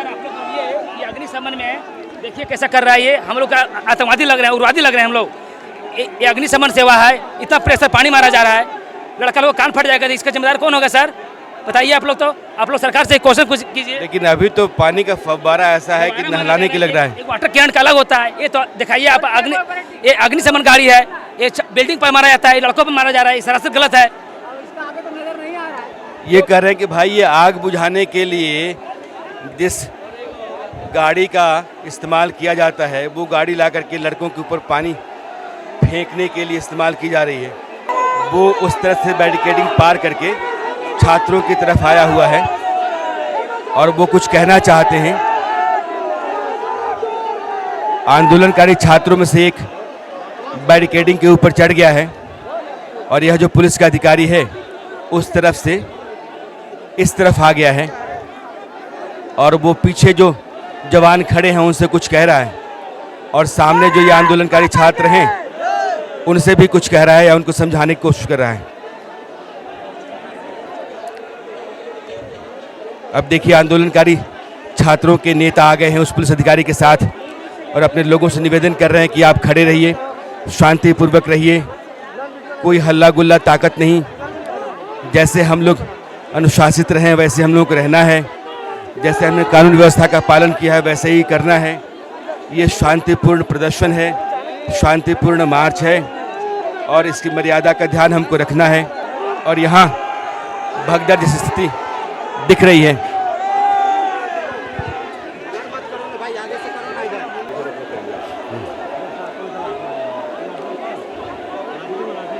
Sir आप लोग ये अग्निशमन में देखिए कैसा कर रहा है ये, हम लोग का आतंकवादी लग रहे हैं, उग्रवादी लग रहे हैं हम लोग। ये अग्निशमन सेवा है, इतना प्रेशर पानी मारा जा रहा है, लड़का लोग कान फट जाएगा, इसका जिम्मेदार कौन होगा सर? बताइए आप लोग। तो आप लोग सरकार से क्वेश्चन कुछ कीजिए। लेकिन अभी तो पानी का फव्वारा ऐसा है कि नहलाने के लग रहा है। एक वाटर कैन का अलग होता है, ये तो दिखाइए आप। ये अग्निशमन गाड़ी है, ये बिल्डिंग पर मारा जाता है, लड़कों पर मारा जा रहा है, ये सरासर गलत है। ये कह रहे हैं कि भाई ये आग बुझाने के लिए जिस गाड़ी का इस्तेमाल किया जाता है वो गाड़ी ला करके लड़कों के ऊपर पानी फेंकने के लिए इस्तेमाल की जा रही है। वो उस तरह से बैरिकेडिंग पार करके छात्रों की तरफ आया हुआ है और वो कुछ कहना चाहते हैं। आंदोलनकारी छात्रों में से एक बैरिकेडिंग के ऊपर चढ़ गया है और यह जो पुलिस का अधिकारी है उस तरफ से इस तरफ आ गया है और वो पीछे जो जवान खड़े हैं उनसे कुछ कह रहा है और सामने जो ये आंदोलनकारी छात्र हैं उनसे भी कुछ कह रहा है या उनको समझाने की कोशिश कर रहा है। अब देखिए आंदोलनकारी छात्रों के नेता आ गए हैं उस पुलिस अधिकारी के साथ और अपने लोगों से निवेदन कर रहे हैं कि आप खड़े रहिए, शांतिपूर्वक रहिए, कोई हल्ला गुल्ला ताकत नहीं, जैसे हम लोग अनुशासित रहें वैसे हम लोग को रहना है, जैसे हमने कानून व्यवस्था का पालन किया है वैसे ही करना है। ये शांतिपूर्ण प्रदर्शन है, शांतिपूर्ण मार्च है और इसकी मर्यादा का ध्यान हमको रखना है। और यहाँ भगदड़ जैसी स्थिति दिख रही है।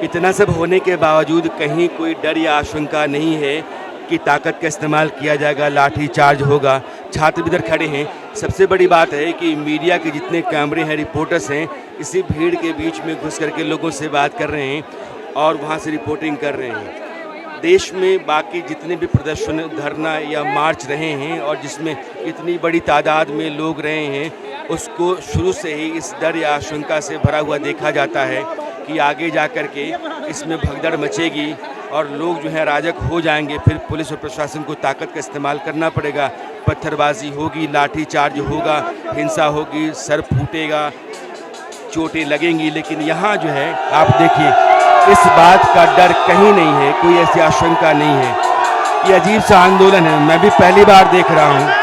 इतना सब होने के बावजूद कहीं कोई डर या आशंका नहीं है कि ताकत का इस्तेमाल किया जाएगा, लाठी चार्ज होगा। छात्र भी इधर खड़े हैं। सबसे बड़ी बात है कि मीडिया के जितने कैमरे हैं, रिपोर्टर्स हैं, इसी भीड़ के बीच में घुस करके लोगों से बात कर रहे हैं और वहाँ से रिपोर्टिंग कर रहे हैं। देश में बाकी जितने भी प्रदर्शन, धरना या मार्च रहे हैं और जिसमें इतनी बड़ी तादाद में लोग रहे हैं उसको शुरू से ही इस डर या आशंका से भरा हुआ देखा जाता है कि आगे जा कर के इसमें भगदड़ मचेगी और लोग जो है अराजक हो जाएंगे। फिर पुलिस और प्रशासन को ताकत का इस्तेमाल करना पड़ेगा, पत्थरबाजी होगी, लाठी चार्ज होगा, हिंसा होगी, सर फूटेगा, चोटें लगेंगी। लेकिन यहाँ जो है आप देखिए इस बात का डर कहीं नहीं है, कोई ऐसी आशंका नहीं है। ये अजीब सा आंदोलन है, मैं भी पहली बार देख रहा हूँ।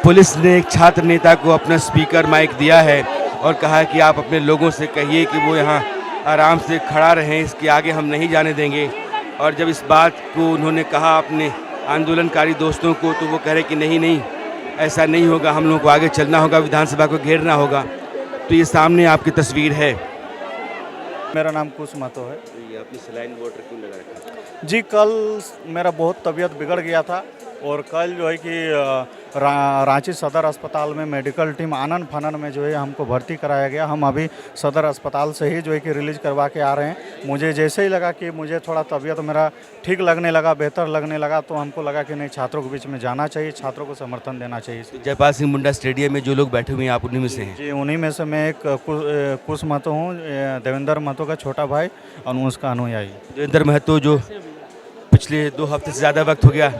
पुलिस ने एक छात्र नेता को अपना स्पीकर माइक दिया है और कहा कि आप अपने लोगों से कहिए कि वो यहाँ आराम से खड़ा रहें, इसके आगे हम नहीं जाने देंगे। और जब इस बात को उन्होंने कहा अपने आंदोलनकारी दोस्तों को तो वो कह रहे कि नहीं ऐसा नहीं होगा, हम लोगों को आगे चलना होगा, विधानसभा को घेरना होगा। तो ये सामने आपकी तस्वीर है। मेरा नाम कुश महतो है। ये आपने सलाइन वाटर क्यों लगा रखा? जी कल मेरा बहुत तबीयत बिगड़ गया था और कल जो है कि रांची सदर अस्पताल में मेडिकल टीम आनन फानन में जो है हमको भर्ती कराया गया। हम अभी सदर अस्पताल से ही जो है कि रिलीज करवा के आ रहे हैं। मुझे जैसे ही लगा कि मुझे थोड़ा तबीयत मेरा ठीक लगने लगा, बेहतर लगने लगा, तो हमको लगा कि नहीं, छात्रों के बीच में जाना चाहिए, छात्रों को समर्थन देना चाहिए। जयपाल सिंह मुंडा स्टेडियम में जो लोग बैठे हुए हैं आप उन्हीं में से हैं? जी उन्हीं में से मैं एक कुश महतो हूँ, देवेंद्र महतो का छोटा भाई और उसका अनुयायी। देवेंद्र महतो जो पिछले 2 हफ्ते से ज़्यादा वक्त हो गया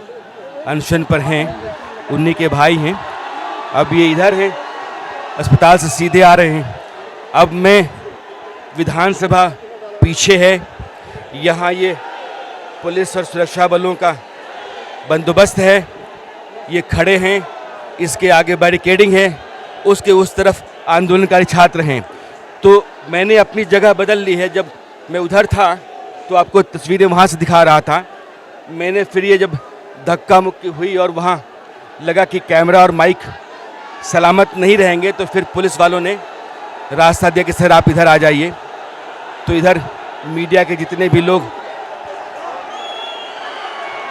अनशन पर हैं, उन्हीं के भाई हैं। अब ये इधर हैं, अस्पताल से सीधे आ रहे हैं। अब मैं विधानसभा पीछे है, यहाँ ये पुलिस और सुरक्षा बलों का बंदोबस्त है, ये खड़े हैं, इसके आगे बैरिकेडिंग है, उसके उस तरफ आंदोलनकारी छात्र हैं। तो मैंने अपनी जगह बदल ली है। जब मैं उधर था तो आपको तस्वीरें वहाँ से दिखा रहा था। मैंने फिर ये जब धक्का मुक्की हुई और वहाँ लगा कि कैमरा और माइक सलामत नहीं रहेंगे तो फिर पुलिस वालों ने रास्ता दिया कि सर आप इधर आ जाइए। तो इधर मीडिया के जितने भी लोग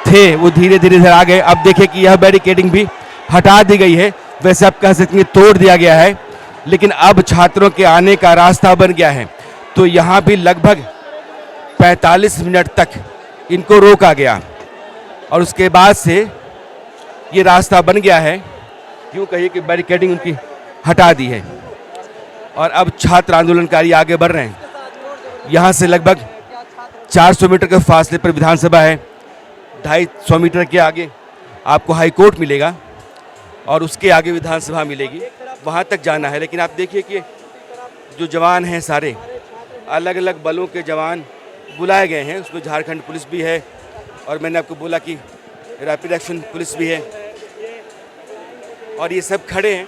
थे वो धीरे धीरे इधर आ गए। अब देखिए कि यह बैरिकेडिंग भी हटा दी गई है, वैसे आप कह सकते हैं तोड़ दिया गया है, लेकिन अब छात्रों के आने का रास्ता बन गया है। तो यहाँ भी लगभग 45 मिनट तक इनको रोका गया और उसके बाद से ये रास्ता बन गया है, यूँ कहिए कि बैरिकेडिंग उनकी हटा दी है और अब छात्र आंदोलनकारी आगे बढ़ रहे हैं। यहाँ से लगभग 400 मीटर के फासले पर विधानसभा है। 250 मीटर के आगे आपको हाई कोर्ट मिलेगा और उसके आगे विधानसभा मिलेगी, वहाँ तक जाना है। लेकिन आप देखिए कि जो जवान हैं सारे अलग अलग बलों के जवान बुलाए गए हैं, उसमें झारखंड पुलिस भी है और मैंने आपको बोला कि रैपिड एक्शन पुलिस भी है, और ये सब खड़े हैं।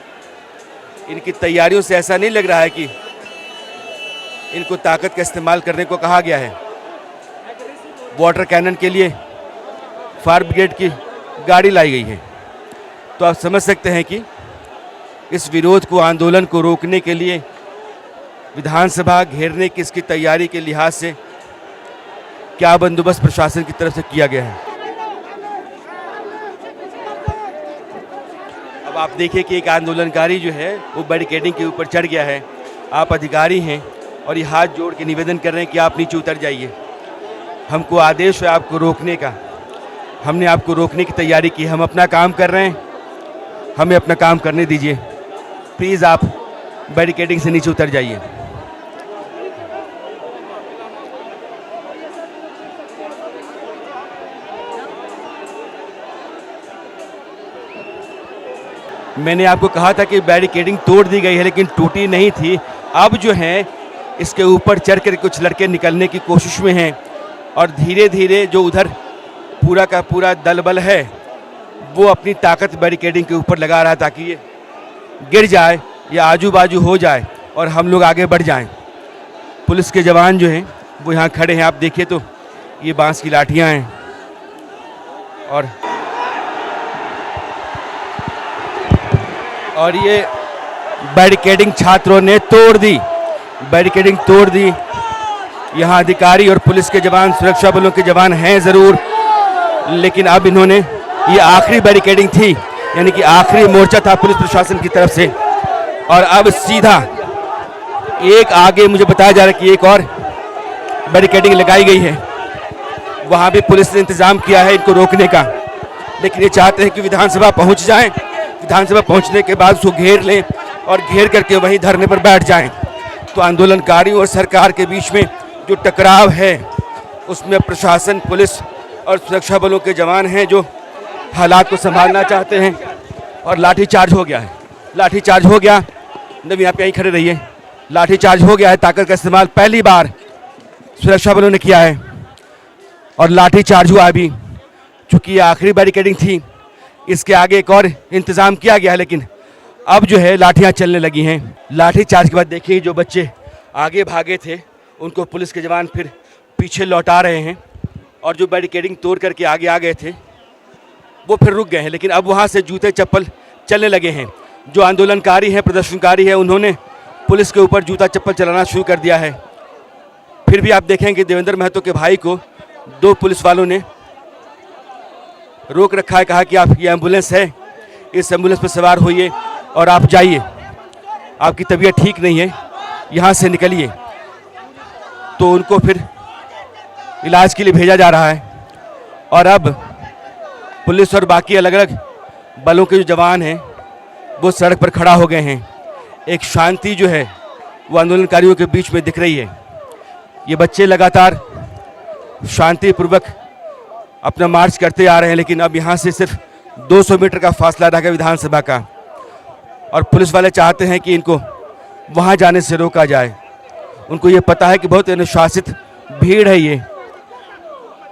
इनकी तैयारियों से ऐसा नहीं लग रहा है कि इनको ताकत का इस्तेमाल करने को कहा गया है। वाटर कैनन के लिए फायर ब्रिगेड की गाड़ी लाई गई है। तो आप समझ सकते हैं कि इस विरोध को, आंदोलन को रोकने के लिए विधानसभा घेरने की इसकी तैयारी के लिहाज से क्या बंदोबस्त प्रशासन की तरफ से किया गया है। अब आप देखिए कि एक आंदोलनकारी जो है वो बैरिकेडिंग के ऊपर चढ़ गया है। आप अधिकारी हैं और ये हाथ जोड़ के निवेदन कर रहे हैं कि आप नीचे उतर जाइए। हमको आदेश है आपको रोकने का, हमने आपको रोकने की तैयारी की। हम अपना काम कर रहे हैं, हमें अपना काम करने दीजिए। प्लीज़ आप बैरिकेडिंग से नीचे उतर जाइए। मैंने आपको कहा था कि बैरिकेडिंग तोड़ दी गई है, लेकिन टूटी नहीं थी। अब जो है इसके ऊपर चढ़ कर कुछ लड़के निकलने की कोशिश में हैं और धीरे धीरे जो उधर पूरा का पूरा दल बल है वो अपनी ताकत बैरिकेडिंग के ऊपर लगा रहा है ताकि ये गिर जाए या आजू बाजू हो जाए और हम लोग आगे बढ़ जाएं। पुलिस के जवान जो हैं वो यहाँ खड़े हैं। आप देखिए तो ये बांस की लाठियाँ हैं और ये बैरिकेडिंग छात्रों ने तोड़ दी, बैरिकेडिंग तोड़ दी। यहाँ अधिकारी और पुलिस के जवान, सुरक्षा बलों के जवान हैं ज़रूर, लेकिन अब इन्होंने, ये आखिरी बैरिकेडिंग थी, यानी कि आखिरी मोर्चा था पुलिस प्रशासन की तरफ से, और अब सीधा एक आगे मुझे बताया जा रहा है कि एक और बैरिकेडिंग लगाई गई है। वहाँ भी पुलिस ने इंतज़ाम किया है इनको रोकने का, लेकिन ये चाहते हैं कि विधानसभा पहुँच जाएं। विधानसभा पहुँचने के बाद उसको घेर लें और घेर करके वहीं धरने पर बैठ जाएं। तो आंदोलनकारियों और सरकार के बीच में जो टकराव है उसमें प्रशासन, पुलिस और सुरक्षा बलों के जवान हैं जो हालात को संभालना चाहते हैं, और लाठीचार्ज हो गया है। लाठीचार्ज हो गया, नबी आप यहीं खड़े रहिए। लाठीचार्ज हो गया है, ताकत का इस्तेमाल पहली बार सुरक्षा बलों ने किया है और लाठीचार्ज हुआ। अभी चूँकि ये आखिरी बैरिकेडिंग थी, इसके आगे एक और इंतज़ाम किया गया है, लेकिन अब जो है लाठियाँ चलने लगी हैं। लाठीचार्ज के बाद देखिए जो बच्चे आगे भागे थे उनको पुलिस के जवान फिर पीछे लौटा रहे हैं, और जो बैरिकेडिंग तोड़ करके आगे आ गए थे वो फिर रुक गए हैं, लेकिन अब वहाँ से जूते चप्पल चलने लगे हैं। जो आंदोलनकारी हैं, प्रदर्शनकारी हैं, उन्होंने पुलिस के ऊपर जूता चप्पल चलाना शुरू कर दिया है। फिर भी आप देखेंगे देवेंद्र महतो के भाई को 2 पुलिस वालों ने रोक रखा है, कहा कि आप, ये एम्बुलेंस है, इस एम्बुलेंस पर सवार होइए और आप जाइए, आपकी तबीयत ठीक नहीं है, यहाँ से निकलिए। तो उनको फिर इलाज के लिए भेजा जा रहा है, और अब पुलिस और बाकी अलग अलग बलों के जो जवान हैं वो सड़क पर खड़ा हो गए हैं। एक शांति जो है वो आंदोलनकारियों के बीच में दिख रही है। ये बच्चे लगातार शांतिपूर्वक अपना मार्च करते आ रहे हैं, लेकिन अब यहाँ से सिर्फ 200 मीटर का फासला रह गया विधानसभा का, और पुलिस वाले चाहते हैं कि इनको वहाँ जाने से रोका जाए। उनको ये पता है कि बहुत अनुशासित भीड़ है,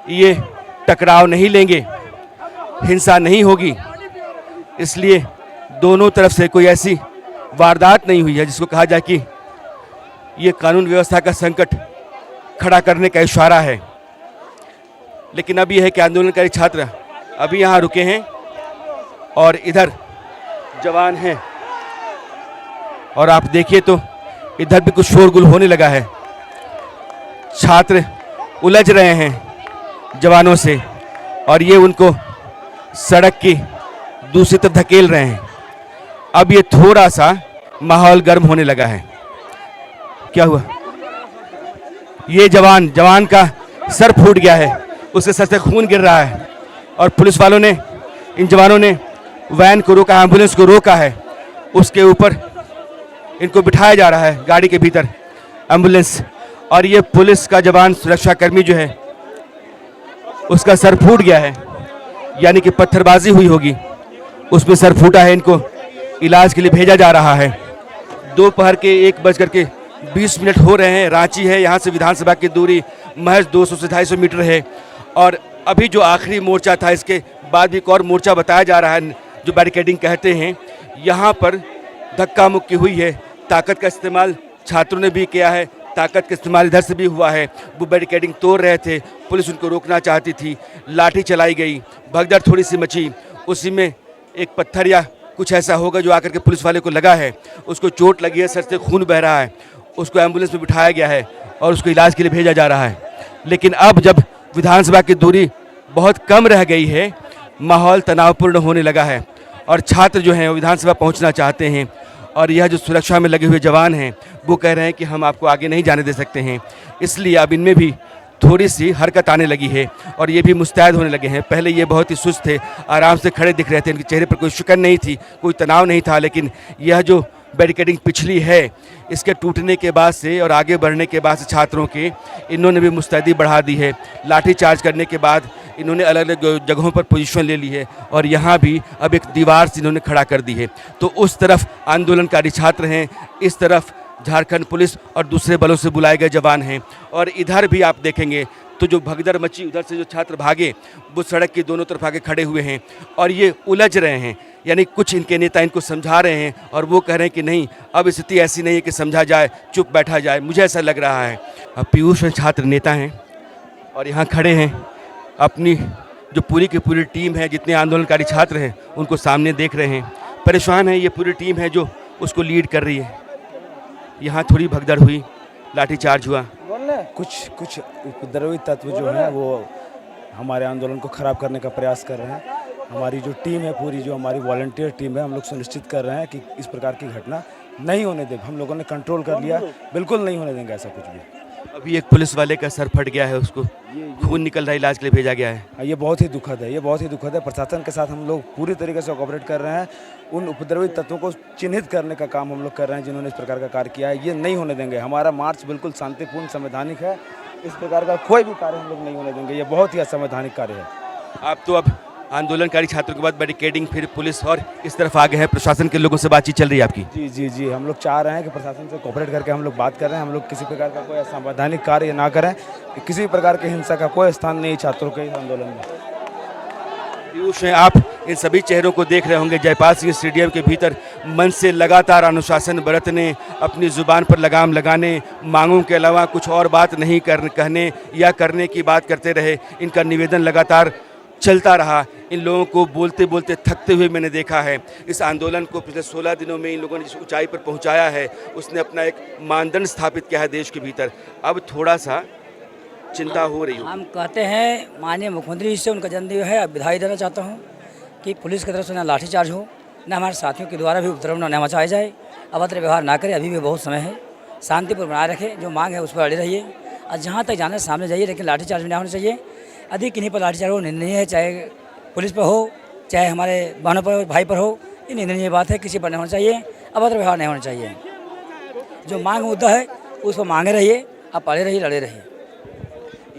ये टकराव नहीं लेंगे, हिंसा नहीं होगी, इसलिए दोनों तरफ से कोई ऐसी वारदात नहीं हुई है जिसको कहा जाए कि ये कानून व्यवस्था का संकट खड़ा करने का इशारा है। लेकिन अब ये है कि आंदोलनकारी छात्र अभी यहाँ रुके हैं और इधर जवान हैं, और आप देखिए तो इधर भी कुछ शोरगुल होने लगा है। छात्र उलझ रहे हैं जवानों से और ये उनको सड़क की दूसरी तरफ धकेल रहे हैं। अब ये थोड़ा सा माहौल गर्म होने लगा है। क्या हुआ? ये जवान का सर फूट गया है, उसके सर से खून गिर रहा है, और पुलिस वालों ने, इन जवानों ने वैन को रोका, एम्बुलेंस को रोका है, उसके ऊपर इनको बिठाया जा रहा है गाड़ी के भीतर एम्बुलेंस। और ये पुलिस का जवान, सुरक्षाकर्मी जो है उसका सर फूट गया है। यानी कि पत्थरबाजी हुई होगी, उसमें सर फूटा है। इनको इलाज के लिए भेजा जा रहा है। दोपहर के 1:20 हो रहे हैं। रांची है, यहाँ से विधानसभा की दूरी महज 200 से 250 मीटर है। और अभी जो आखिरी मोर्चा था, इसके बाद भी एक और मोर्चा बताया जा रहा है, जो बैरिकेडिंग कहते हैं। यहाँ पर धक्का मुक्की हुई है, ताकत का इस्तेमाल छात्रों ने भी किया है, ताकत का इस्तेमाल इधर से भी हुआ है। वो बैरिकेडिंग तोड़ रहे थे, पुलिस उनको रोकना चाहती थी, लाठी चलाई गई, भगदड़ थोड़ी सी मची। उसी में एक पत्थर या कुछ ऐसा होगा जो आकर के पुलिस वाले को लगा है, उसको चोट लगी है, सर से खून बह रहा है, उसको एम्बुलेंस में बिठाया गया है और उसको इलाज के लिए भेजा जा रहा है। लेकिन अब जब विधानसभा की दूरी बहुत कम रह गई है, माहौल तनावपूर्ण होने लगा है और छात्र जो हैं वो विधानसभा पहुंचना चाहते हैं। और यह जो सुरक्षा में लगे हुए जवान हैं वो कह रहे हैं कि हम आपको आगे नहीं जाने दे सकते हैं। इसलिए अब इनमें भी थोड़ी सी हरकत आने लगी है और ये भी मुस्तैद होने लगे हैं। पहले ये बहुत ही सुस्त थे, आराम से खड़े दिख रहे थे, इनके चेहरे पर कोई शिकन नहीं थी, कोई तनाव नहीं था। लेकिन यह जो बैरिकेडिंग पिछली है, इसके टूटने के बाद से और आगे बढ़ने के बाद से छात्रों के, इन्होंने भी मुस्तैदी बढ़ा दी है। लाठी चार्ज करने के बाद इन्होंने अलग अलग जगहों पर पोजीशन ले ली है और यहाँ भी अब एक दीवार से इन्होंने खड़ा कर दी है। तो उस तरफ आंदोलनकारी छात्र हैं, इस तरफ झारखंड पुलिस और दूसरे बलों से बुलाए गए जवान हैं। और इधर भी आप देखेंगे तो जो भगदड़ मची, उधर से जो छात्र भागे वो सड़क के दोनों तरफ आके खड़े हुए हैं और ये उलझ रहे हैं। यानी कुछ इनके नेता इनको समझा रहे हैं और वो कह रहे हैं कि नहीं, अब स्थिति ऐसी नहीं है कि समझा जाए, चुप बैठा जाए। मुझे ऐसा लग रहा है। अब पीयूष छात्र नेता हैं और यहाँ खड़े हैं, अपनी जो पूरी की पूरी टीम है, जितने आंदोलनकारी छात्र हैं उनको सामने देख रहे हैं, परेशान है। ये पूरी टीम है जो उसको लीड कर रही है। यहाँ थोड़ी भगदड़ हुई, लाठीचार्ज हुआ। कुछ उपद्रवी तत्व जो हैं वो हमारे आंदोलन को ख़राब करने का प्रयास कर रहे हैं। हमारी जो टीम है, पूरी जो हमारी वॉलंटियर टीम है, हम लोग सुनिश्चित कर रहे हैं कि इस प्रकार की घटना नहीं होने दें। हम लोगों ने कंट्रोल कर लिया, बिल्कुल नहीं होने देंगे ऐसा कुछ भी। अभी एक पुलिस वाले का सर फट गया है, उसको खून निकल रहा है, इलाज के लिए भेजा गया है। ये बहुत ही दुखद है, ये बहुत ही दुखद है। प्रशासन के साथ हम लोग पूरी तरीके से कोऑपरेट कर रहे हैं। उन उपद्रवी तत्वों को चिन्हित करने का काम हम लोग कर रहे हैं जिन्होंने इस प्रकार का कार्य किया है। ये नहीं होने देंगे। हमारा मार्च बिल्कुल शांतिपूर्ण संवैधानिक है। इस प्रकार का कोई भी कार्य हम लोग नहीं होने देंगे। ये बहुत ही असंवैधानिक कार्य है। आप तो अब आंदोलनकारी छात्रों के बाद बैरिकेडिंग, फिर पुलिस और इस तरफ आ गए हैं, प्रशासन के लोगों से बातचीत चल रही है आपकी? जी जी जी, हम लोग चाह रहे हैं कि प्रशासन से कोऑपरेट करके हम लोग बात कर रहे हैं। हम लोग किसी प्रकार का कोई असंवैधानिक कार्य ना करें, किसी प्रकार की हिंसा का कोई स्थान नहीं छात्रों के इस आंदोलन में। पीयूष हैं, आप इन सभी चेहरों को देख रहे होंगे जयपाल सिंह स्टेडियम के भीतर मन से लगातार अनुशासन बरतने, अपनी ज़ुबान पर लगाम लगाने, मांगों के अलावा कुछ और बात नहीं कहने या करने की बात करते रहे। इनका निवेदन लगातार चलता रहा। इन लोगों को बोलते बोलते थकते हुए मैंने देखा है। इस आंदोलन को पिछले 16 दिनों में इन लोगों ने जिस ऊंचाई पर पहुंचाया है, उसने अपना एक मानदंड स्थापित किया है देश के भीतर। अब थोड़ा सा चिंता हो रही है। हम कहते हैं माननीय मुख्यमंत्री जी से, उनका जन्मदिन है, अब बधाई देना चाहता हूँ कि पुलिस की तरफ से न लाठीचार्ज हो, न हमारे साथियों के द्वारा भी उपद्रव न मचाया जाए, अभद्र व्यवहार ना करें। अभी भी बहुत समय है, शांतिपूर्ण बनाए रखें, जो मांग है उस पर अड़े रहिए और जहाँ तक जाना सामने जाइए, लेकिन लाठीचार्ज भी ना होना चाहिए। यदि किन्हीं पर लाठीचार्ज हो, निंदनीय है, चाहे पुलिस पर हो, चाहे हमारे बहनों पर, भाई पर हो, ये निंदनीय बात है। किसी पर नहीं होना चाहिए, अभद्र व्यवहार नहीं होना चाहिए। जो मांग मुद्दा है उस पर मांगे रहिए, आप अड़े रहिए, लड़े रहिए।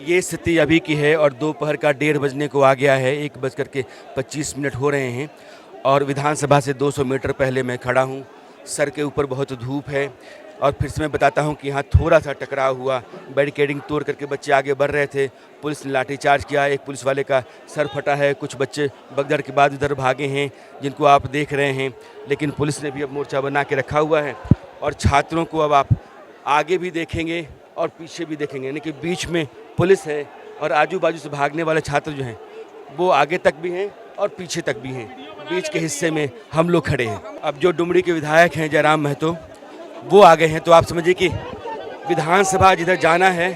ये स्थिति अभी की है और दोपहर का 1:30 बजने को आ गया है। 1:25 हो रहे हैं और विधानसभा से 200 मीटर पहले मैं खड़ा हूँ। सर के ऊपर बहुत धूप है और फिर से मैं बताता हूँ कि यहाँ थोड़ा सा टकराव हुआ, बैरिकेडिंग तोड़ करके बच्चे आगे बढ़ रहे थे, पुलिस ने लाठीचार्ज किया, एक पुलिस वाले का सर फटा है, कुछ बच्चे भगदड़ के बाद इधर भागे हैं जिनको आप देख रहे हैं। लेकिन पुलिस ने भी अब मोर्चा बना के रखा हुआ है और छात्रों को अब आप आगे भी देखेंगे और पीछे भी देखेंगे, यानी कि बीच में पुलिस है और आजू बाजू से भागने वाले छात्र जो हैं वो आगे तक भी हैं और पीछे तक भी हैं। बीच के हिस्से में हम लोग खड़े हैं। अब जो डुमरी के विधायक हैं जयराम महतो, वो आ गए हैं, तो आप समझिए कि विधानसभा जिधर जाना है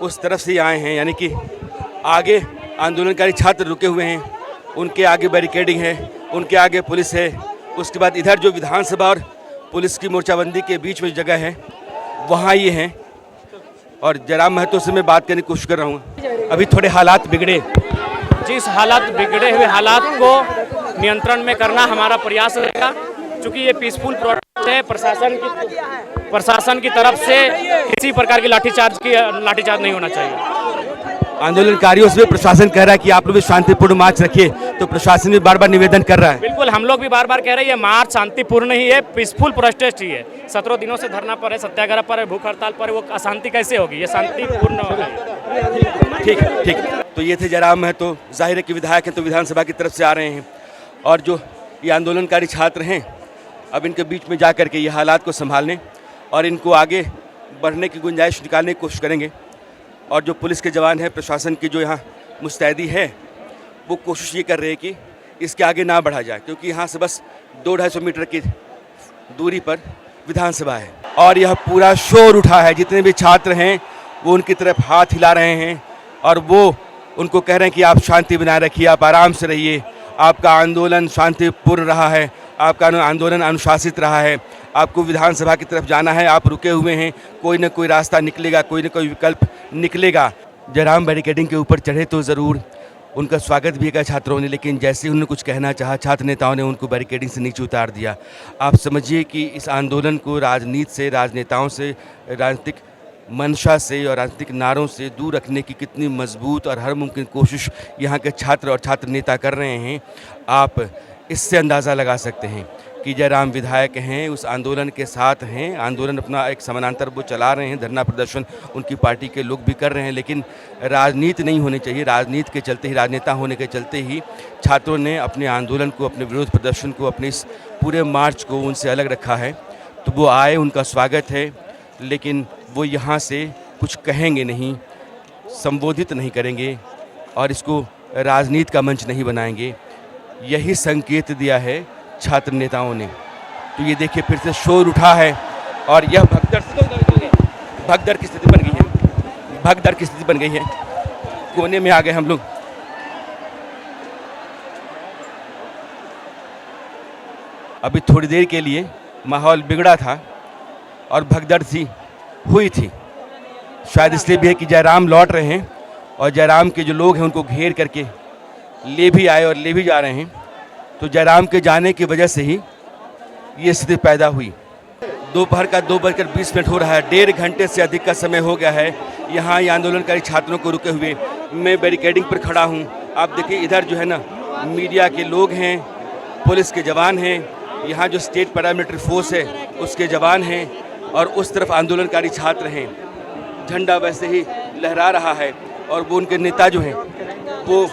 उस तरफ से आए हैं। यानी कि आगे आंदोलनकारी छात्र रुके हुए हैं, उनके आगे बैरिकेडिंग है, उनके आगे पुलिस है, उसके बाद इधर जो विधानसभा और पुलिस की मोर्चाबंदी के बीच में जगह है वहाँ ये हैं। और जयराम महतो से मैं बात करने की कोशिश कर रहा हूँ। अभी थोड़े हालात बिगड़े, जिस हालात बिगड़े हुए हालात को नियंत्रण में करना हमारा प्रयास रहेगा, क्योंकि ये पीसफुल प्रोटेस्ट है। प्रशासन की तरफ से किसी प्रकार की लाठीचार्ज नहीं होना चाहिए। आंदोलनकारियों से प्रशासन कह रहा है कि आप लोग भी शांतिपूर्ण मार्च रखिए, तो प्रशासन भी बार बार निवेदन कर रहा है। बिल्कुल, हम लोग भी बार बार कह रहे हैं ये मार्च शांतिपूर्ण ही है, पीसफुल प्रोटेस्ट ही है। 17 दिनों से धरना पर है, सत्याग्रह पर है, भूख हड़ताल पर है, वो अशांति कैसे होगी? ये शांतिपूर्ण है। ठीक। तो ये थे जयराम महतो, जाहिर है कि विधायक हैं तो विधानसभा की तरफ से आ रहे हैं, और जो ये आंदोलनकारी छात्र हैं अब इनके बीच में जा कर के ये हालात को संभालने और इनको आगे बढ़ने की गुंजाइश निकालने की कोशिश करेंगे। और जो पुलिस के जवान हैं, प्रशासन की जो यहाँ मुस्तैदी है, वो कोशिश ये कर रहे हैं कि इसके आगे ना बढ़ा जाए, क्योंकि यहाँ से बस 200-250 मीटर की दूरी पर विधानसभा है और यह पूरा शोर उठा है। जितने भी छात्र हैं वो उनकी तरफ हाथ हिला रहे हैं और वो उनको कह रहे हैं कि आप शांति बनाए रखिए, आप आराम से रहिए, आपका आंदोलन शांतिपूर्ण रहा है, आपका आंदोलन अनुशासित रहा है, आपको विधानसभा की तरफ जाना है, आप रुके हुए हैं, कोई ना कोई रास्ता निकलेगा, कोई ना कोई विकल्प निकलेगा। जयराम बैरिकेडिंग के ऊपर चढ़े तो ज़रूर उनका स्वागत भी किया छात्रों ने, लेकिन जैसे ही उन्होंने कुछ कहना चाहा, छात्र नेताओं ने उनको बैरिकेडिंग से नीचे उतार दिया। आप समझिए कि इस आंदोलन को राजनीति से, राजनेताओं से, राजनीतिक मंशा से और राजनीतिक नारों से दूर रखने की कितनी मजबूत और हर मुमकिन कोशिश यहाँ के छात्र और छात्र नेता कर रहे हैं। आप इससे अंदाज़ा लगा सकते हैं कि जयराम विधायक हैं, उस आंदोलन के साथ हैं, आंदोलन अपना एक समानांतर वो चला रहे हैं, धरना प्रदर्शन उनकी पार्टी के लोग भी कर रहे हैं, लेकिन राजनीति नहीं होनी चाहिए। राजनीति के चलते ही, राजनेता होने के चलते ही छात्रों ने अपने आंदोलन को, अपने विरोध प्रदर्शन को, अपने इस पूरे मार्च को उनसे अलग रखा है। तो वो आए, उनका स्वागत है, लेकिन वो यहाँ से कुछ कहेंगे नहीं, संबोधित नहीं करेंगे और इसको राजनीति का मंच नहीं बनाएंगे। यही संकेत दिया है छात्र नेताओं ने। तो ये देखिए फिर से शोर उठा है और यह भगदड़ की स्थिति बन गई है, भगदड़ की स्थिति बन गई है। कोने में आ गए हम लोग। अभी थोड़ी देर के लिए माहौल बिगड़ा था और भगदड़ सी हुई थी, शायद इसलिए भी है कि जयराम लौट रहे हैं और जयराम के जो लोग हैं उनको घेर करके ले भी आए और ले भी जा रहे हैं। तो जयराम के जाने की वजह से ही ये स्थिति पैदा हुई। दोपहर का 2:20 हो रहा है, 1.5 घंटे से अधिक का समय हो गया है यहाँ ये आंदोलनकारी छात्रों को रुके हुए। मैं बैरिकेडिंग पर खड़ा हूँ, आप देखिए इधर जो है ना मीडिया के लोग हैं, पुलिस के जवान हैं, यहाँ जो स्टेट पैरामिलिट्री फोर्स है उसके जवान हैं और उस तरफ आंदोलनकारी छात्र हैं। झंडा वैसे ही लहरा रहा है और वो उनके नेता जो हैं वो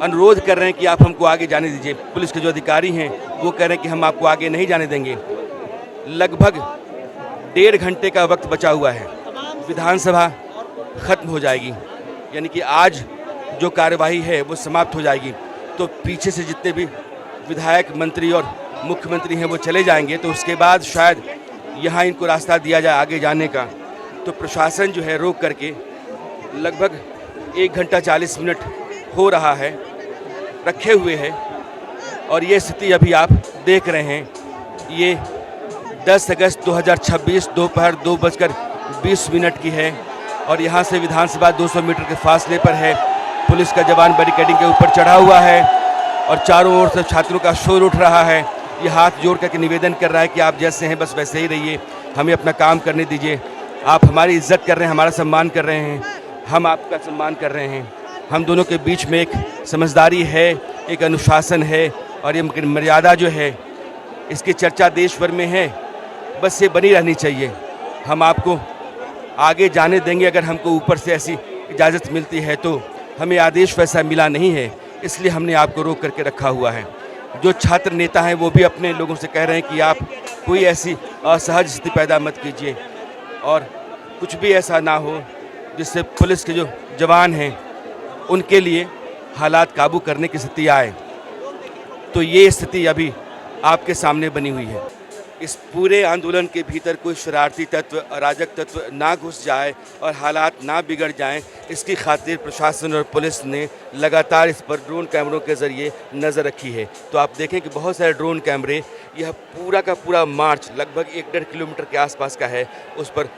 अनुरोध कर रहे हैं कि आप हमको आगे जाने दीजिए। पुलिस के जो अधिकारी हैं वो कह रहे हैं कि हम आपको आगे नहीं जाने देंगे। लगभग 1.5 घंटे का वक्त बचा हुआ है, विधानसभा खत्म हो जाएगी, यानी कि आज जो कार्यवाही है वो समाप्त हो जाएगी। तो पीछे से जितने भी विधायक, मंत्री और मुख्यमंत्री हैं वो चले जाएंगे, तो उसके बाद शायद यहाँ इनको रास्ता दिया जाए आगे जाने का। तो प्रशासन जो है रोक करके लगभग 1 घंटा 40 मिनट हो रहा है रखे हुए है और ये स्थिति अभी आप देख रहे हैं। ये 10 अगस्त 2026 दोपहर 2:20 की है और यहाँ से विधानसभा 200 मीटर के फासले पर है। पुलिस का जवान बैरिकेडिंग के ऊपर चढ़ा हुआ है और चारों ओर से छात्रों का शोर उठ रहा है। ये हाथ जोड़ करके निवेदन कर रहा है कि आप जैसे हैं बस वैसे ही रहिए, हमें अपना काम करने दीजिए। आप हमारी इज्जत कर रहे हैं, हमारा सम्मान कर रहे हैं, हम आपका सम्मान कर रहे हैं। हम दोनों के बीच में एक समझदारी है, एक अनुशासन है और ये मर्यादा जो है इसकी चर्चा देश भर में है, बस ये बनी रहनी चाहिए। हम आपको आगे जाने देंगे अगर हमको ऊपर से ऐसी इजाज़त मिलती है, तो हमें आदेश वैसा मिला नहीं है, इसलिए हमने आपको रोक करके रखा हुआ है। जो छात्र नेता हैं वो भी अपने लोगों से कह रहे हैं कि आप कोई ऐसी असहज स्थिति पैदा मत कीजिए और कुछ भी ऐसा ना हो जिससे पुलिस के जो जवान हैं उनके लिए हालात काबू करने की स्थिति आए। तो ये स्थिति अभी आपके सामने बनी हुई है। इस पूरे आंदोलन के भीतर कोई शरारती तत्व, अराजक तत्व ना घुस जाए और हालात ना बिगड़ जाएं, इसकी खातिर प्रशासन और पुलिस ने लगातार इस पर ड्रोन कैमरों के ज़रिए नज़र रखी है। तो आप देखें कि बहुत सारे ड्रोन कैमरे, यह पूरा का पूरा मार्च लगभग 1-1.5 किलोमीटर के आसपास का है, उस पर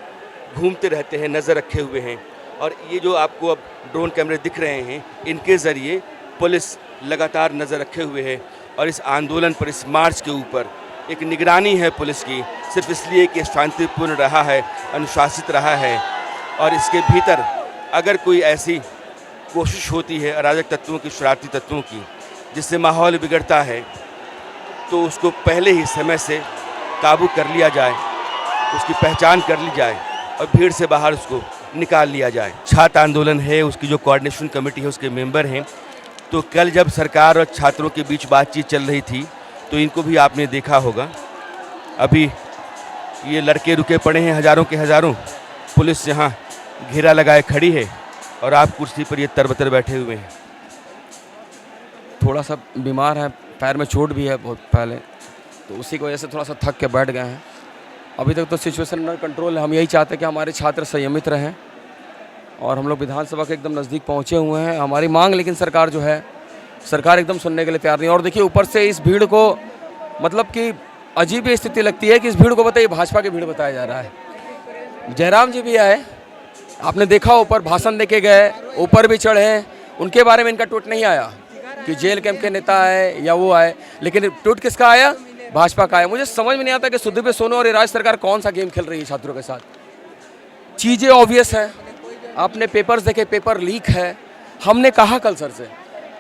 घूमते रहते हैं, नज़र रखे हुए हैं। और ये जो आपको अब ड्रोन कैमरे दिख रहे हैं, इनके ज़रिए पुलिस लगातार नज़र रखे हुए है और इस आंदोलन पर, इस मार्च के ऊपर एक निगरानी है पुलिस की, सिर्फ इसलिए कि शांतिपूर्ण रहा है, अनुशासित रहा है। और इसके भीतर अगर कोई ऐसी कोशिश होती है अराजक तत्वों की, शरारती तत्वों की, जिससे माहौल बिगड़ता है, तो उसको पहले ही समय से काबू कर लिया जाए, उसकी पहचान कर ली जाए और भीड़ से बाहर उसको निकाल लिया जाए। छात्र आंदोलन है, उसकी जो कोऑर्डिनेशन कमेटी है उसके मेंबर हैं। तो कल जब सरकार और छात्रों के बीच बातचीत चल रही थी तो इनको भी आपने देखा होगा। अभी ये लड़के रुके पड़े हैं हज़ारों के हज़ारों, पुलिस यहाँ घेरा लगाए खड़ी है और आप कुर्सी पर ये तरबतर बैठे हुए हैं। थोड़ा सा बीमार है, पैर में चोट भी है बहुत पहले, तो उसी की वजह से थोड़ा सा थक के बैठ गए हैं। अभी तक तो सिचुएशन अंडर कंट्रोल है। हम यही चाहते हैं कि हमारे छात्र संयमित रहें और हम लोग विधानसभा के एकदम नज़दीक पहुँचे हुए हैं। हमारी मांग लेकिन सरकार जो है, सरकार एकदम सुनने के लिए तैयार नहीं। और देखिए ऊपर से इस भीड़ को मतलब कि अजीब ही स्थिति लगती है कि इस भीड़ को बताइए भाजपा की भीड़ बताया जा रहा है। जयराम जी भी आए, आपने देखा ऊपर भाषण देके गए, ऊपर भी चढ़े, उनके बारे में इनका ट्वीट नहीं आया कि जेल कैंप के नेता आए या वो आए, लेकिन ट्वीट किसका आया? भाजपा का आया। मुझे समझ में नहीं आता कि सुदीप सोनू और राज्य सरकार कौन सा गेम खेल रही है छात्रों के साथ। चीज़ें ऑब्वियस हैं, आपने पेपर्स देखे, पेपर लीक है। हमने कहा कल सर से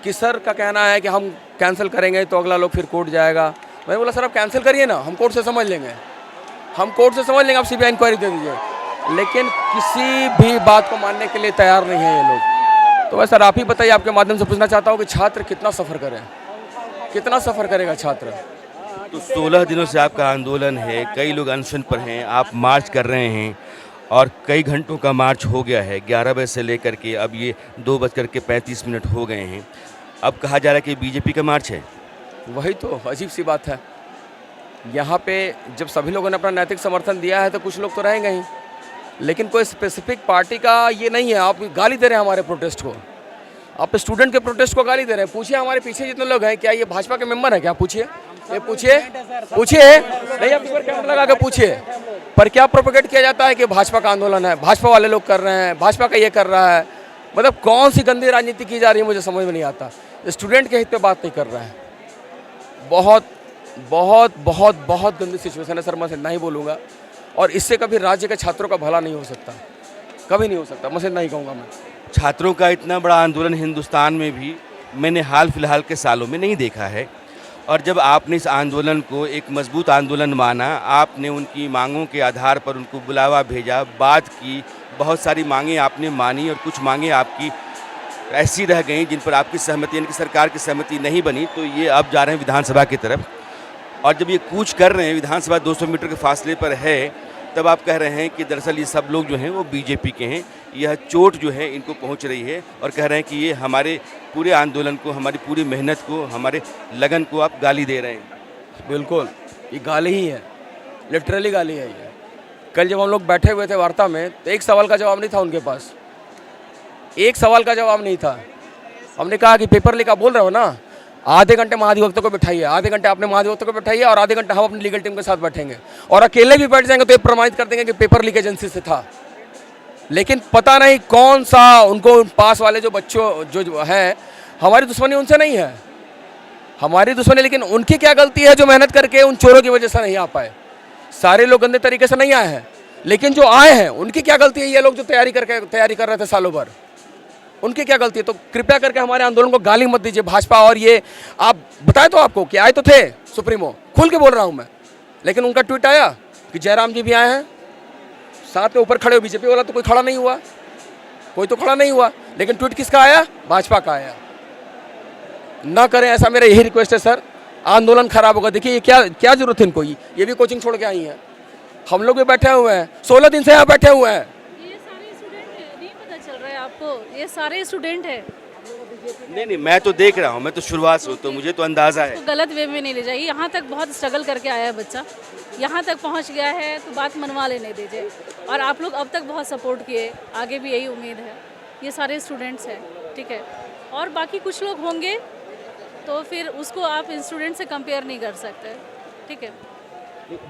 कि सर का कहना है कि हम कैंसिल करेंगे तो अगला लोग फिर कोर्ट जाएगा। मैंने बोला सर आप कैंसिल करिए ना, हम कोर्ट से समझ लेंगे, हम कोर्ट से समझ लेंगे, आप सीबीआई इंक्वायरी दे दीजिए। लेकिन किसी भी बात को मानने के लिए तैयार नहीं है ये लोग। तो वह सर आप ही बताइए, आपके माध्यम से पूछना चाहता हूँ कि छात्र कितना सफ़र करें, कितना सफ़र करेगा छात्र? तो 16 दिनों से आपका आंदोलन है, कई लोग अनशन पर हैं, आप मार्च कर रहे हैं और कई घंटों का मार्च हो गया है, 11 बजे से लेकर के अब ये 2:35 हो गए हैं। अब कहा जा रहा है कि बीजेपी का मार्च है। वही तो अजीब सी बात है। यहाँ पे जब सभी लोगों ने अपना नैतिक समर्थन दिया है तो कुछ लोग तो रहेंगे ही, लेकिन कोई स्पेसिफिक पार्टी का ये नहीं है। आप गाली दे रहे हैं हमारे प्रोटेस्ट को, आप स्टूडेंट के प्रोटेस्ट को गाली दे रहे हैं। पूछिए हमारे पीछे जितने लोग हैं, क्या ये भाजपा के मेंबर है? क्या पूछिए, ये पूछिए नहीं, आप पर कैमरा लगा के पूछिए। पर क्या प्रोपेगेट किया जाता है कि भाजपा का आंदोलन है, भाजपा वाले लोग कर रहे हैं, भाजपा का ये कर रहा है। मतलब कौन सी गंदी राजनीति की जा रही है, मुझे समझ में नहीं आता। स्टूडेंट के हित पे बात नहीं कर रहा है। बहुत बहुत बहुत बहुत गंदी सिचुएशन है सर, मैं इतना ही बोलूँगा। और इससे कभी राज्य के छात्रों का भला नहीं हो सकता, कभी नहीं हो सकता, मैं इतना ही कहूँगा। मैं छात्रों का इतना बड़ा आंदोलन हिंदुस्तान में भी मैंने हाल फिलहाल के सालों में नहीं देखा है। और जब आपने इस आंदोलन को एक मजबूत आंदोलन माना, आपने उनकी मांगों के आधार पर उनको बुलावा भेजा, बात की, बहुत सारी मांगें आपने मानी और कुछ मांगें आपकी ऐसी रह गई जिन पर आपकी सहमति, यानी कि सरकार की सहमति नहीं बनी। तो ये अब जा रहे हैं विधानसभा की तरफ, और जब ये कूच कर रहे हैं, विधानसभा 200 मीटर के फासले पर है, तब आप कह रहे हैं कि दरअसल ये सब लोग जो हैं वो बीजेपी के हैं। यह चोट जो है इनको पहुंच रही है और कह रहे हैं कि ये हमारे पूरे आंदोलन को, हमारी पूरी मेहनत को, हमारे लगन को आप गाली दे रहे हैं। बिल्कुल ये गाली ही है, लिटरली गाली है ये। कल जब हम लोग बैठे हुए थे वार्ता में तो एक सवाल का जवाब नहीं था उनके पास, एक सवाल का जवाब नहीं था। हमने कहा कि पेपर लीक आप बोल रहे हो ना, आधे घंटे महाधिवक्ता को बैठाइए, आधे घंटे आपने महाधिवक्ता को बैठाइए और आधे घंटे हम अपनी लीगल टीम के साथ बैठेंगे और अकेले भी बैठ जाएंगे तो ये प्रमाणित कर देंगे कि पेपर लीक एजेंसी से था। लेकिन पता नहीं कौन सा उनको पास वाले जो बच्चों जो हैं, हमारी दुश्मनी उनसे नहीं है, हमारी दुश्मनी लेकिन उनकी क्या गलती है जो मेहनत करके उन चोरों की वजह से नहीं आ पाए। सारे लोग गंदे तरीके से नहीं आए हैं, लेकिन जो आए हैं उनकी क्या गलती है? ये लोग जो तैयारी कर रहे थे सालों भर, उनकी क्या गलती है? तो कृपया करके हमारे आंदोलन को गाली मत दीजिए भाजपा। और ये आप बताए तो आपको कि आए तो थे सुप्रीमो, खुल के बोल रहा हूँ मैं, लेकिन उनका ट्वीट आया कि जयराम जी भी आए हैं, साथ में ऊपर खड़े हो बीजेपी वाला तो कोई खड़ा नहीं हुआ, कोई तो खड़ा नहीं हुआ, लेकिन ट्वीट किसका आया? भाजपा का आया। ना करें ऐसा, मेरा यही रिक्वेस्ट है सर, आंदोलन खराब होगा। देखिए ये क्या जरूरत है इनको, ये भी कोचिंग छोड़ के आई हैं, हम लोग भी बैठे हुए हैं, 16 दिन से यहाँ बैठे हुए हैं। ये सारे स्टूडेंट हैं, नहीं पता चल रहा है आपको? ये सारे स्टूडेंट हैं। नहीं, मैं तो देख रहा हूँ, मैं तो शुरुआत से हूँ, तो मुझे तो अंदाज़ा है। तो गलत वे में नहीं ले जाइए, यहाँ तक बहुत स्ट्रगल करके आया है बच्चा, यहाँ तक पहुँच गया है तो बात मनवा लेने दीजिए। और आप लोग अब तक बहुत सपोर्ट किए, आगे भी यही उम्मीद है। ये सारे स्टूडेंट्स हैं, ठीक है, और बाकी कुछ लोग होंगे तो फिर उसको आप स्टूडेंट से कंपेयर नहीं कर सकते, ठीक है।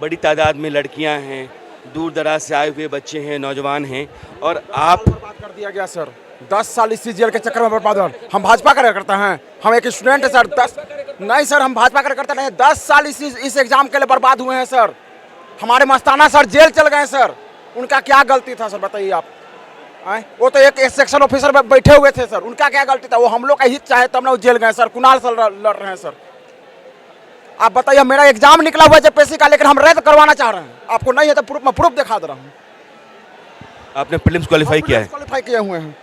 बड़ी तादाद में लड़कियां हैं, दूर दराज से आए हुए बच्चे हैं, नौजवान हैं, और आप बर्बाद कर दिया गया सर। 10 साल इस जेल के चक्कर में बर्बाद हुआ। हम भाजपा कार्यकर्ता हैं, हम एक स्टूडेंट है सर। 10 नहीं सर, हम भाजपा कार्यकर्ता नहीं, 10 साल इस एग्जाम के लिए बर्बाद हुए हैं सर। हमारे मस्ताना सर जेल चल गए सर, उनका क्या गलती था सर बताइए आप? वो तो एक सेक्शन ऑफिसर बैठे हुए थे सर, उनका क्या गलती था? वो हम लोग का हित चाहे तब ना वो जेल गए सर। कुणाल सर लड़ रहे हैं सर। आप बताइए, मेरा एग्जाम निकला हुआ है जेपीएससी का, लेकिन हम रद्द करवाना चाह रहे हैं। आपको नहीं है तो प्रूफ, मैं प्रूफ दिखा दे रहा हूँ। आपने प्रीलिम्स क्वालिफाई किया है? क्वालिफाई किए हुए हैं,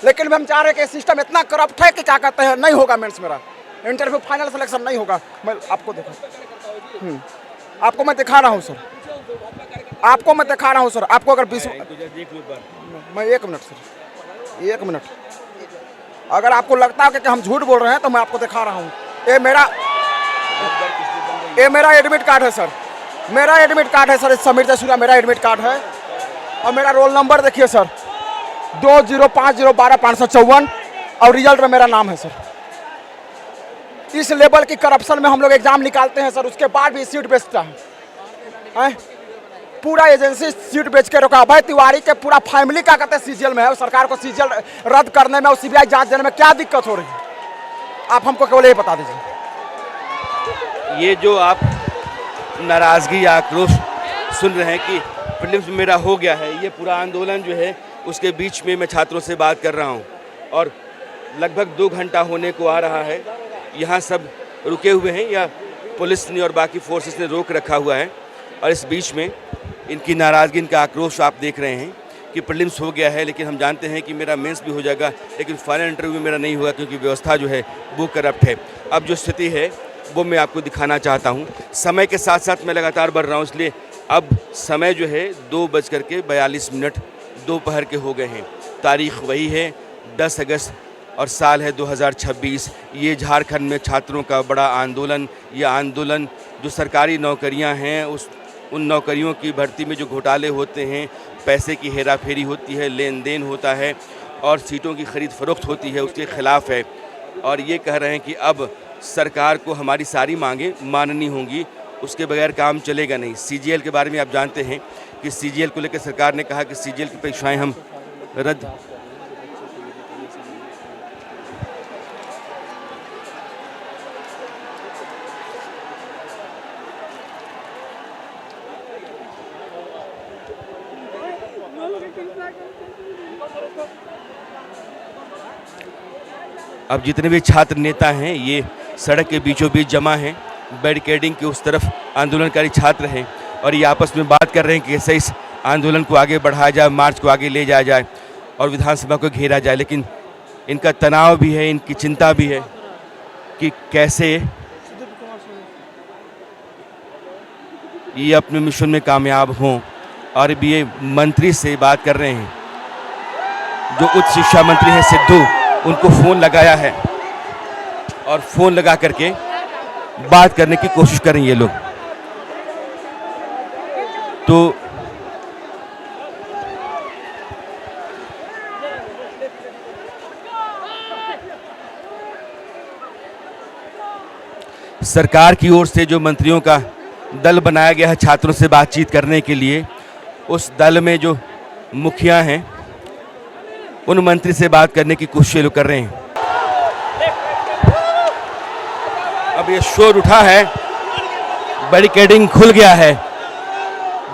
लेकिन हम चाह रहे हैं कि सिस्टम इतना करप्ट है कि क्या कहते हैं, नहीं होगा मेंस, मेरा इंटरव्यू फाइनल सिलेक्शन नहीं होगा। मैं आपको आपको मैं दिखा रहा हूँ सर, आपको मैं दिखा रहा हूँ सर। आपको अगर 20 मैं 1 मिनट सर, 1 मिनट, अगर आपको लगता है कि हम झूठ बोल रहे हैं तो मैं आपको दिखा रहा हूँ। ये मेरा एडमिट कार्ड है सर, मेरा एडमिट कार्ड है सर। समीर जयसूर्या मेरा एडमिट कार्ड है, और मेरा रोल नंबर देखिए सर 2050125554, और रिजल्ट में मेरा नाम है सर। इस लेवल की करप्शन में हम लोग एग्जाम निकालते हैं सर, उसके बाद भी सीट बेचता है। पूरा एजेंसी सीट बेच के रोका। अभय तिवारी के पूरा फैमिली का कहते हैं सीजीएल में है। सरकार को सीजीएल रद्द करने में और सीबीआई जांच देने में क्या दिक्कत हो रही है, आप हमको केवल ये बता दीजिए। ये जो आप नाराज़गी या आक्रोश सुन रहे हैं कि प्रीलिम्स मेरा हो गया है, ये पूरा आंदोलन जो है उसके बीच में मैं छात्रों से बात कर रहा हूँ, और लगभग 2 घंटा होने को आ रहा है। यहाँ सब रुके हुए हैं, या पुलिस ने और बाकी फोर्सेस ने रोक रखा हुआ है, और इस बीच में इनकी नाराज़गी, इनका आक्रोश आप देख रहे हैं कि प्रीलिम्स हो गया है, लेकिन हम जानते हैं कि मेरा मेंस भी हो जाएगा, लेकिन फाइनल इंटरव्यू मेरा नहीं होगा, क्योंकि व्यवस्था जो है वो करप्ट है। अब जो स्थिति है वो मैं आपको दिखाना चाहता हूँ। समय के साथ साथ मैं लगातार बढ़ रहा हूँ, इसलिए अब समय जो है 2:42 दोपहर के हो गए हैं। तारीख वही है 10 अगस्त और साल है 2026। ये झारखंड में छात्रों का बड़ा आंदोलन, ये आंदोलन जो सरकारी नौकरियां हैं उन नौकरियों की भर्ती में जो घोटाले होते हैं, पैसे की हेराफेरी होती है, लेन देन होता है और सीटों की खरीद फरोख्त होती है, उसके ख़िलाफ़ है। और ये कह रहे हैं कि अब सरकार को हमारी सारी मांगें माननी होंगी, उसके बगैर काम चलेगा नहीं। सीजीएल के बारे में आप जानते हैं कि सीजीएल को लेकर सरकार ने कहा कि सीजीएल की परीक्षाएं हम रद्द अब जितने भी छात्र नेता हैं ये सड़क के बीचों बीच जमा हैं, बैरिकेडिंग के उस तरफ आंदोलनकारी छात्र हैं, और ये आपस में बात कर रहे हैं कि कैसे इस आंदोलन को आगे बढ़ाया जाए, मार्च को आगे ले जाया जाए और विधानसभा को घेरा जाए। लेकिन इनका तनाव भी है, इनकी चिंता भी है कि कैसे ये अपने मिशन में कामयाब हों। और भी ये मंत्री से बात कर रहे हैं, जो उच्च शिक्षा मंत्री हैं सिद्धू, उनको फ़ोन लगाया है और फ़ोन लगा करके बात करने की कोशिश करें ये लोग। तो सरकार की ओर से जो मंत्रियों का दल बनाया गया है छात्रों से बातचीत करने के लिए, उस दल में जो मुखिया हैं उन मंत्री से बात करने की कोशिश लोग कर रहे हैं। अब ये शोर उठा है, बैरिकेडिंग खुल गया है।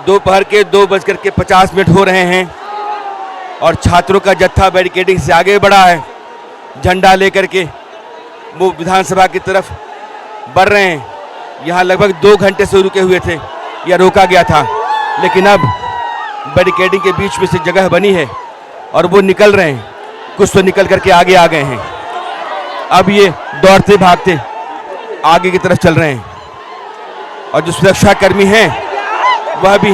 दोपहर के 2:50 हो रहे हैं और छात्रों का जत्था बैरिकेडिंग से आगे बढ़ा है, झंडा लेकर के वो विधानसभा की तरफ बढ़ रहे हैं। यहाँ लगभग 2 घंटे से रुके हुए थे, या रोका गया था, लेकिन अब बैरिकेडिंग के बीच में से जगह बनी है और वो निकल रहे हैं। कुछ तो निकल करके आगे आ गए हैं। अब ये दौड़ते भागते आगे की तरफ चल रहे हैं, और जो सुरक्षा कर्मी हैं वह भी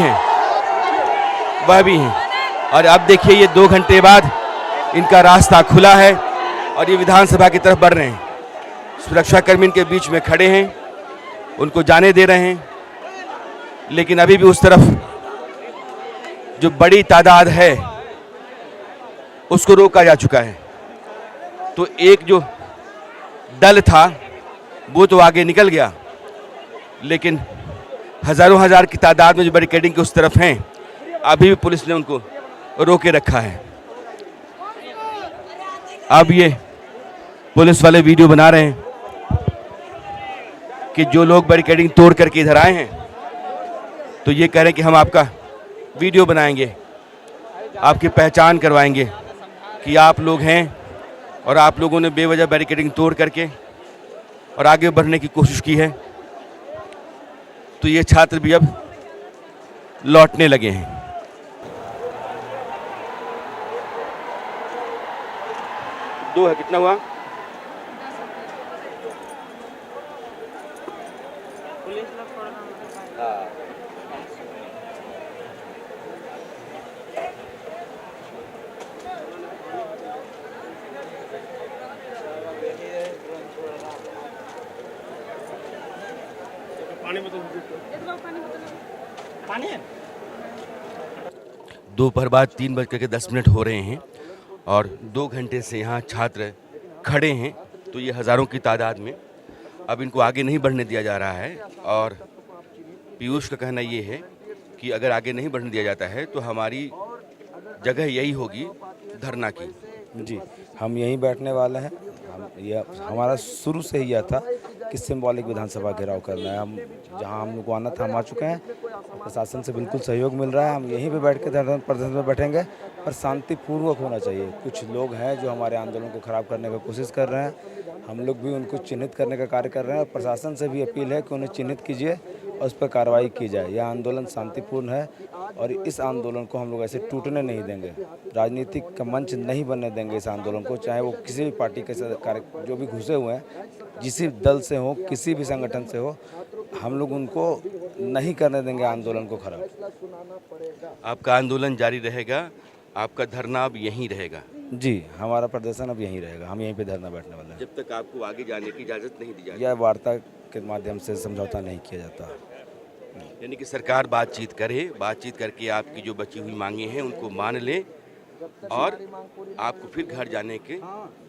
हैं। और अब देखिए ये 2 घंटे बाद इनका रास्ता खुला है और ये विधानसभा की तरफ बढ़ रहे हैं। सुरक्षा कर्मी इनके बीच में खड़े हैं, उनको जाने दे रहे हैं, लेकिन अभी भी उस तरफ जो बड़ी तादाद है उसको रोका जा चुका है। तो एक जो दल था वो तो आगे निकल गया, लेकिन हजारों हजार की तादाद में जो बैरिकेडिंग के उस तरफ हैं, अभी भी पुलिस ने उनको रोके रखा है। अब ये पुलिस वाले वीडियो बना रहे हैं कि जो लोग बैरिकेडिंग तोड़ करके इधर आए हैं, तो ये कह रहे हैं कि हम आपका वीडियो बनाएंगे। आपकी पहचान करवाएंगे कि आप लोग हैं और आप लोगों ने बेवजह बैरिकेडिंग तोड़ करके और आगे बढ़ने की कोशिश की है। तो ये छात्र भी अब लौटने लगे हैं। दो है, कितना हुआ? दोपहर बाद 3:10 हो रहे हैं और 2 घंटे से यहाँ छात्र खड़े हैं। तो ये हज़ारों की तादाद में अब इनको आगे नहीं बढ़ने दिया जा रहा है। और पीयूष का कहना ये है कि अगर आगे नहीं बढ़ने दिया जाता है तो हमारी जगह यही होगी धरना की। जी, हम यहीं बैठने वाले हैं। हमारा शुरू से ही यह था कि सिंबॉलिक विधानसभा घेराव करना है। हम जहां हम लोग को आना था हम आ चुके हैं। प्रशासन से बिल्कुल सहयोग मिल रहा है। हम यहीं पे बैठ के धरना प्रदर्शन में बैठेंगे, पर शांतिपूर्वक होना चाहिए। कुछ लोग हैं जो हमारे आंदोलन को ख़राब करने की कोशिश कर रहे हैं। हम लोग भी उनको चिन्हित करने का कार्य कर रहे हैं और प्रशासन से भी अपील है कि उन्हें चिन्हित कीजिए और उस पर कार्रवाई की जाए। यह आंदोलन शांतिपूर्ण है और इस आंदोलन को हम लोग ऐसे टूटने नहीं देंगे। राजनीतिक का मंच नहीं बनने देंगे इस आंदोलन को, चाहे वो किसी भी पार्टी के कार्य जो भी घुसे हुए हैं, जिस दल से हो, किसी भी संगठन से हो, हम लोग उनको नहीं करने देंगे आंदोलन को खराब। आपका आंदोलन जारी रहेगा, आपका धरना अब यहीं रहेगा? जी, हमारा प्रदर्शन अब यहीं रहेगा। हम यहीं पे धरना बैठने वाले हैं जब तक आपको आगे जाने की इजाज़त नहीं दी जाती। यह वार्ता के माध्यम से समझौता नहीं किया जाता। यानी कि सरकार बातचीत करे, बातचीत करके आपकी जो बची हुई मांगे हैं उनको मान ले और आपको फिर घर जाने के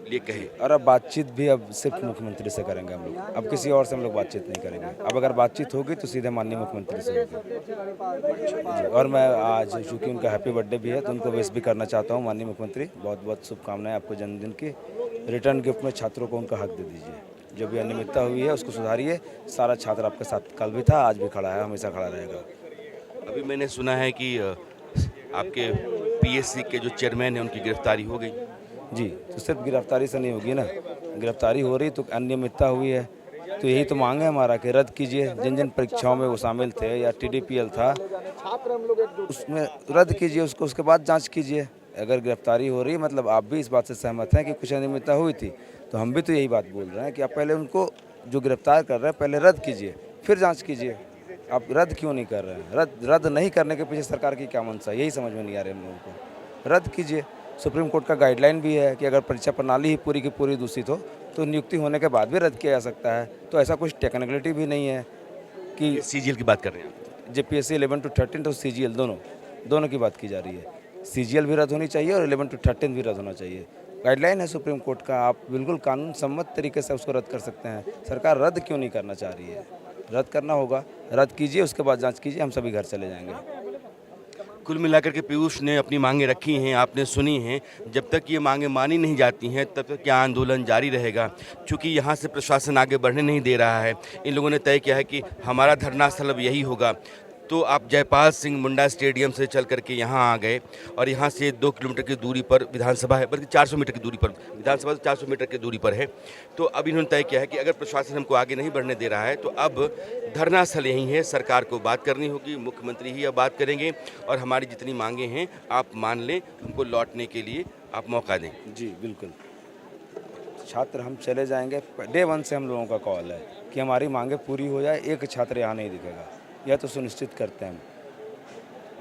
लिए कहे। और अब बातचीत भी अब सिर्फ मुख्यमंत्री से करेंगे हम लोग। अब किसी और से हम लोग बातचीत नहीं करेंगे। अब अगर बातचीत होगी तो सीधे माननीय मुख्यमंत्री से होगी। और मैं आज चूँकि उनका हैप्पी बर्थडे भी है तो उनको विश भी करना चाहता हूँ। माननीय मुख्यमंत्री, बहुत बहुत शुभकामनाएं आपको जन्मदिन की। रिटर्न गिफ्ट में छात्रों को उनका हक दे दीजिए। जो भी अनियमितता हुई है उसको सुधारिए। सारा छात्र आपके साथ कल भी था, आज भी खड़ा है, हमेशा खड़ा रहेगा। अभी मैंने सुना है कि आपके पीएससी के जो चेयरमैन हैं उनकी गिरफ्तारी हो गई। जी, तो सिर्फ गिरफ्तारी से नहीं होगी ना। गिरफ्तारी हो रही तो अनियमितता हुई है, तो यही तो मांग है हमारा कि रद्द कीजिए। जिन जिन परीक्षाओं में वो शामिल थे या TDPL था उसमें रद्द कीजिए उसको, उसके बाद जांच कीजिए। अगर गिरफ्तारी हो रही मतलब आप भी इस बात से सहमत हैं कि कुछ अनियमितता हुई थी, तो हम भी तो यही बात बोल रहे हैं कि आप पहले उनको जो गिरफ्तार कर रहे हैं पहले रद्द कीजिए, फिर जांच कीजिए। आप रद्द क्यों नहीं कर रहे हैं? रद्द नहीं करने के पीछे सरकार की क्या मंशा, यही समझ में नहीं आ रही हम लोगों को। रद्द कीजिए। सुप्रीम कोर्ट का गाइडलाइन भी है कि अगर परीक्षा प्रणाली ही पूरी की पूरी दूषित हो तो नियुक्ति होने के बाद भी रद्द किया जा सकता है। तो ऐसा कुछ टेक्निकलिटी भी नहीं है कि CGL की बात कर रहे हैं। JPSC 11 to 13 तो CGL दोनों की बात की जा रही है। CGL भी रद्द होनी चाहिए और 11 to 13 भी रद्द होना चाहिए। गाइडलाइन है सुप्रीम कोर्ट का, आप बिल्कुल कानून सम्मत तरीके से उसको रद्द कर सकते हैं। सरकार रद्द क्यों नहीं करना चाह रही है? रद्द करना होगा, रद्द कीजिए, उसके बाद जांच कीजिए, हम सभी घर चले जाएंगे। कुल मिलाकर के पीयूष ने अपनी मांगे रखी हैं, आपने सुनी हैं। जब तक ये मांगे मानी नहीं जाती हैं तब तक यह आंदोलन जारी रहेगा। चूँकि यहाँ से प्रशासन आगे बढ़ने नहीं दे रहा है, इन लोगों ने तय किया है कि हमारा धरना स्थल अब यही होगा। तो आप जयपाल सिंह मुंडा स्टेडियम से चल करके यहाँ आ गए और यहाँ से 2 किलोमीटर की दूरी पर विधानसभा है, बल्कि 400 मीटर की दूरी पर विधानसभा 400 मीटर की दूरी पर है। तो अब इन्होंने तय किया है कि अगर प्रशासन हमको आगे नहीं बढ़ने दे रहा है तो अब धरना स्थल यहीं है। सरकार को बात करनी होगी, मुख्यमंत्री ही अब बात करेंगे और हमारी जितनी मांगे हैं आप मान लें, हमको लौटने के लिए आप मौका दें। जी बिल्कुल, छात्र हम चले जाएंगे। डे 1 से हम लोगों का कॉल है कि हमारी मांगे पूरी हो जाए, एक छात्र यहाँ नहीं दिखेगा, यह तो सुनिश्चित करते हैं।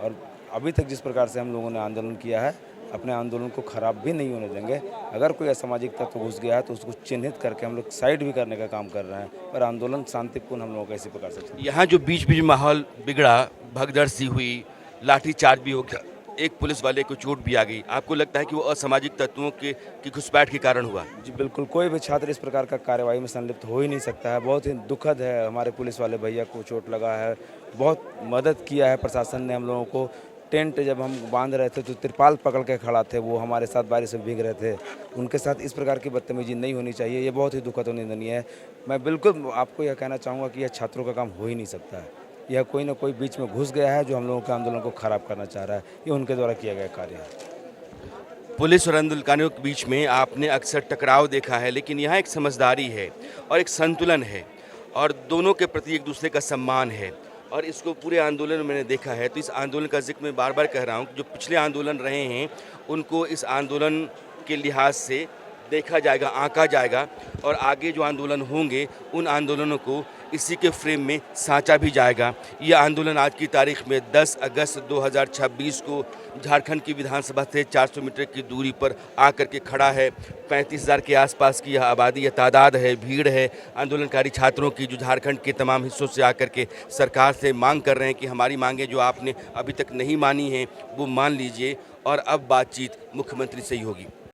और अभी तक जिस प्रकार से हम लोगों ने आंदोलन किया है, अपने आंदोलन को खराब भी नहीं होने देंगे। अगर कोई असामाजिक तत्व घुस गया है तो उसको चिन्हित करके हम लोग साइड भी करने का काम कर रहे हैं, पर आंदोलन शांतिपूर्ण हम लोगों का इसी प्रकार से। यहाँ जो बीच बीच माहौल बिगड़ा, भगदड़ सी हुई, लाठीचार्ज भी हो गया, एक पुलिस वाले को चोट भी आ गई, आपको लगता है कि वो असामाजिक तत्वों की घुसपैठ के कारण हुआ? जी बिल्कुल, कोई भी छात्र इस प्रकार का कार्यवाही में संलिप्त हो ही नहीं सकता है। बहुत ही दुखद है, हमारे पुलिस वाले भैया को चोट लगा है। बहुत मदद किया है प्रशासन ने हम लोगों को। टेंट जब हम बांध रहे थे तो तिरपाल पकड़ के खड़ा थे, वो हमारे साथ बारिश में भीग रहे थे। उनके साथ इस प्रकार की बदतमीजी नहीं होनी चाहिए, ये बहुत ही दुखद और निंदनीय है। मैं बिल्कुल आपको यह कहना चाहूँगा कि यह छात्रों का काम हो ही नहीं सकता है। यह कोई ना कोई बीच में घुस गया है जो हम लोगों के आंदोलन को खराब करना चाह रहा है। ये उनके द्वारा किया गया कार्य है। पुलिस और आंदोलनकारियों के बीच में आपने अक्सर टकराव देखा है, लेकिन यहाँ एक समझदारी है और एक संतुलन है और दोनों के प्रति एक दूसरे का सम्मान है और इसको पूरे आंदोलन में मैंने देखा है। तो इस आंदोलन का जिक्र मैं बार बार कह रहा हूँ, जो पिछले आंदोलन रहे हैं उनको इस आंदोलन के लिहाज से देखा जाएगा, आंका जाएगा और आगे जो आंदोलन होंगे उन आंदोलनों को इसी के फ्रेम में सांचा भी जाएगा। यह आंदोलन आज की तारीख में 10 अगस्त 2026 को झारखंड की विधानसभा से 400 मीटर की दूरी पर आकर के खड़ा है। 35,000 के आसपास की यह आबादी, यह तादाद है, भीड़ है आंदोलनकारी छात्रों की, जो झारखंड के तमाम हिस्सों से आकर के सरकार से मांग कर रहे हैं कि हमारी मांगें जो आपने अभी तक नहीं मानी हैं वो मान लीजिए और अब बातचीत मुख्यमंत्री से ही होगी।